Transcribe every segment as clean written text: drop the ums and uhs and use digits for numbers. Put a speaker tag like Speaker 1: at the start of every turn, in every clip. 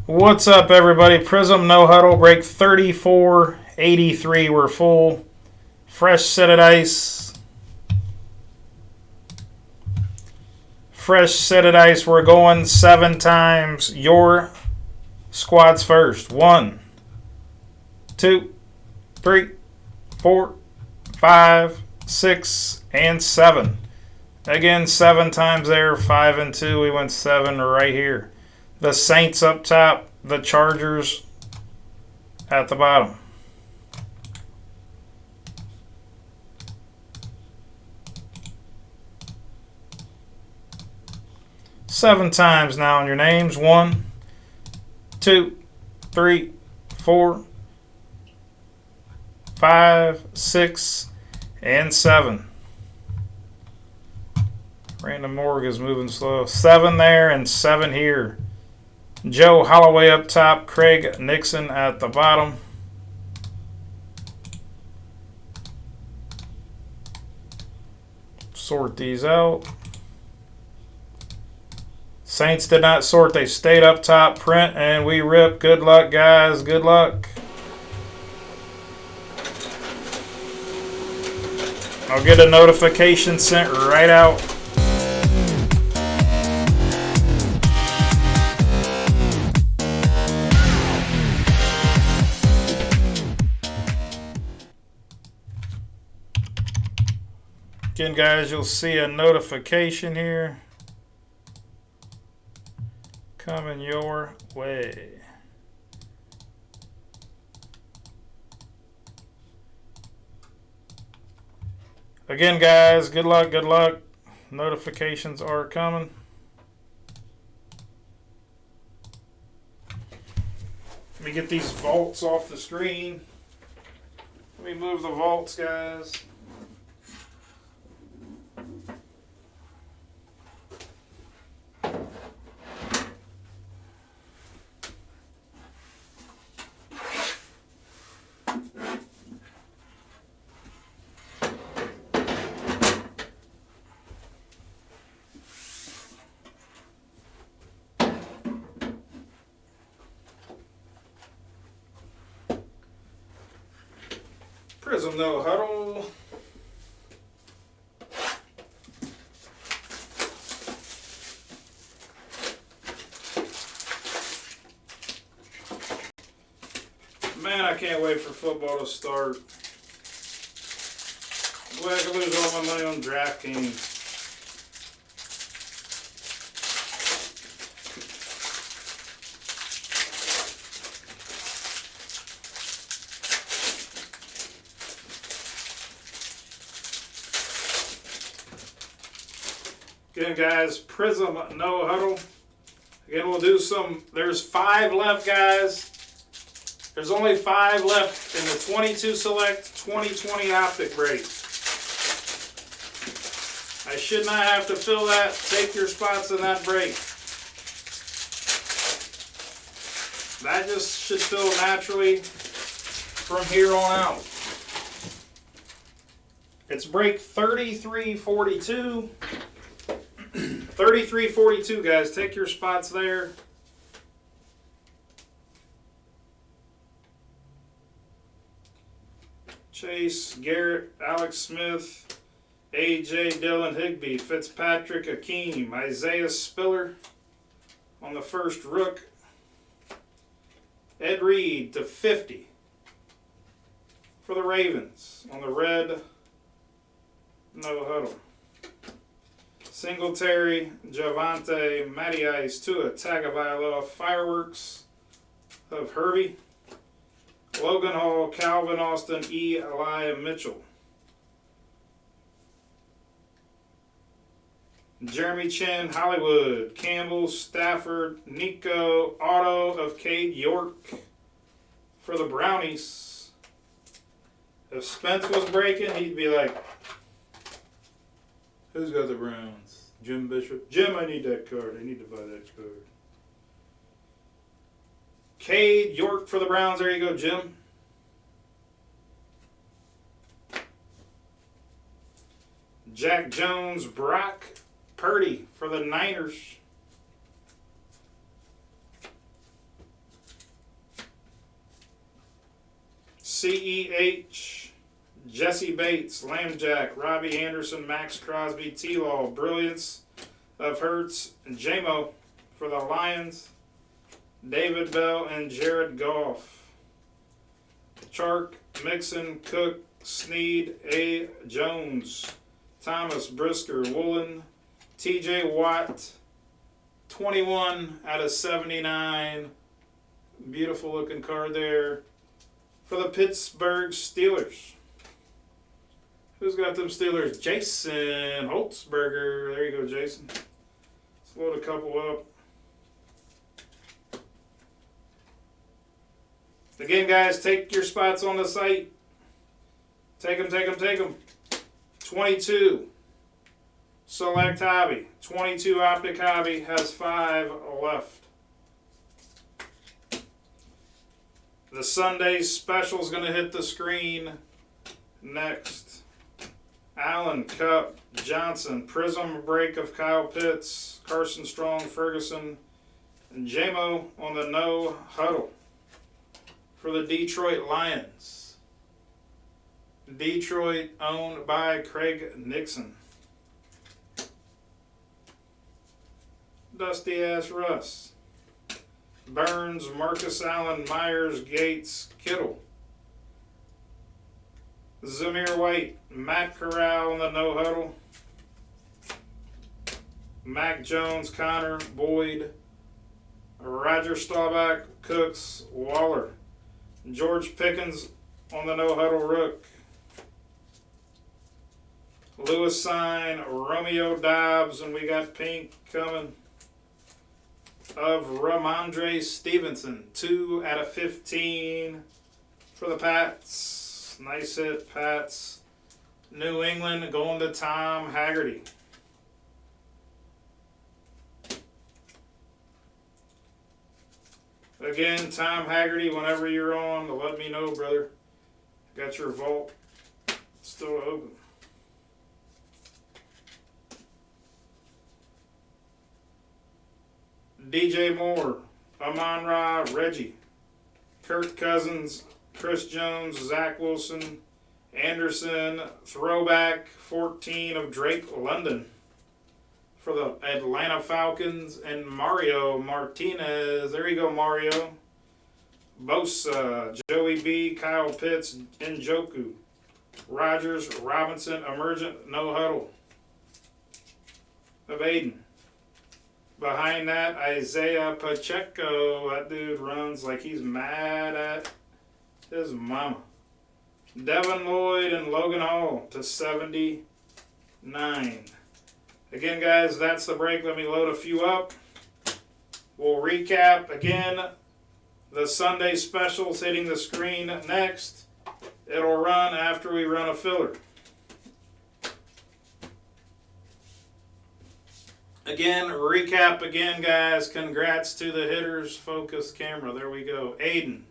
Speaker 1: What's up, everybody? Prizm No Huddle break 3483. We're full. Fresh set of dice. Fresh set of dice. We're going 7 times. Your squad's first. 1, 2, 3, 4, 5, 6, and 7. Again, 7 times there. 5 and 2. We went 7 right here. The Saints up top, the Chargers at the bottom. Seven times now in your names. 1, 2, 3, 4, 5, 6, and 7. Random Morg is moving slow. 7 there and 7 here. Joe Holloway up top, Craig Nixon at the bottom. Sort these out. Saints did not sort. They stayed up top. Print and we rip. Good luck, guys. Good luck. I'll get a notification sent right out. Again, guys, you'll see a notification here coming your way. Again, guys, good luck, good luck. Notifications are coming. Let me get these vaults off the screen. Let me move the vaults, guys. Prizm No Huddle. Man, I can't wait for football to start. Boy, I could lose all my money on DraftKings. Again, guys, Prizm No Huddle. Again, we'll do some. There's 5 left, guys. There's only 5 left in the 22 Select 2020 Optic break. I should not have to fill that. Take your spots in that break. That just should fill naturally from here on out. It's break 3342. 3342, guys. Take your spots there. Chase, Garrett, Alex Smith, AJ, Dylan Higbee, Fitzpatrick, Akeem, Isaiah Spiller on the first rook. Ed Reed to 50 for the Ravens on the red No Huddle. Singletary, Javante, Matty Ice, Tua Tagovailoa, Fireworks of Herbie, Logan Hall, Calvin Austin, Elijah Mitchell, Jeremy Chin, Hollywood, Campbell, Stafford, Nico, Auto of Cade York for the Brownies. If Spence was breaking, he'd be like, who's got the Browns? Jim Bishop. Jim, I need that card. I need to buy that card. Cade York for the Browns. There you go, Jim. Jack Jones, Brock Purdy for the Niners. CEH, Jesse Bates, Lambjack, Robbie Anderson, Max Crosby, T-Law, Brilliance of Hertz, and JMO for the Lions, David Bell, and Jared Goff. Chark, Mixon, Cook, Snead, A. Jones, Thomas, Brisker, Woolen, TJ Watt, 21 out of 79. Beautiful looking card there for the Pittsburgh Steelers. Who's got them Steelers? Jason Holtzberger. There you go, Jason. Let's load a couple up. Again, guys, take your spots on the site. Take them, take them, take them. 22. Select Hobby. 22 Optic Hobby has 5 left. The Sunday special is going to hit the screen next. Allen, Cup, Johnson, Prizm break of Kyle Pitts, Carson Strong, Ferguson, and JMO on the no huddle for the Detroit Lions. Detroit owned by Craig Nixon. Dusty Ass Russ. Burns, Marcus Allen, Myers, Gates, Kittle. Zamir White, Matt Corral on the no huddle. Mac Jones, Connor, Boyd, Roger Staubach, Cooks, Waller. George Pickens on the no huddle rook. Lewis Sign, Romeo Dobbs, and we got pink coming of Ramondre Stevenson. 2 out of 15 for the Pats. Nice hit, Pats. New England going to Tom Haggerty. Again, Tom Haggerty, whenever you're on, let me know, brother. Got your vault still open. DJ Moore, Amon-Ra, Reggie, Kirk Cousins, Chris Jones, Zach Wilson, Anderson, throwback 14 of Drake London for the Atlanta Falcons, and Mario Martinez. There you go, Mario. Bosa, Joey B, Kyle Pitts, Njoku, Rogers, Robinson, Emergent, no huddle of Aiden. Behind that, Isaiah Pacheco. That dude runs like he's mad at his mama. Devin Lloyd and Logan Hall to 79. Again, guys, that's the break. Let me load a few up. We'll recap again. The Sunday specials hitting the screen next. It'll run after we run a filler. Again, recap again, guys. Congrats to the hitters. Focus camera. There we go. Aiden,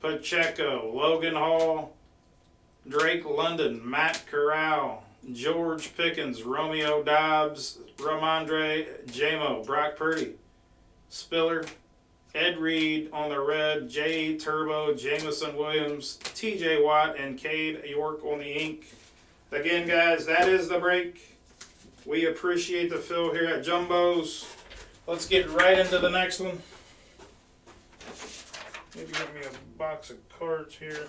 Speaker 1: Pacheco, Logan Hall, Drake London, Matt Corral, George Pickens, Romeo Dobbs, Ramondre, JMO, Brock Purdy, Spiller, Ed Reed on the red, J Turbo, Jamison Williams, TJ Watt, and Cade York on the ink. Again, guys, that is the break. We appreciate the fill here at Jumbo's. Let's get right into the next one. Maybe get me a box of cards here.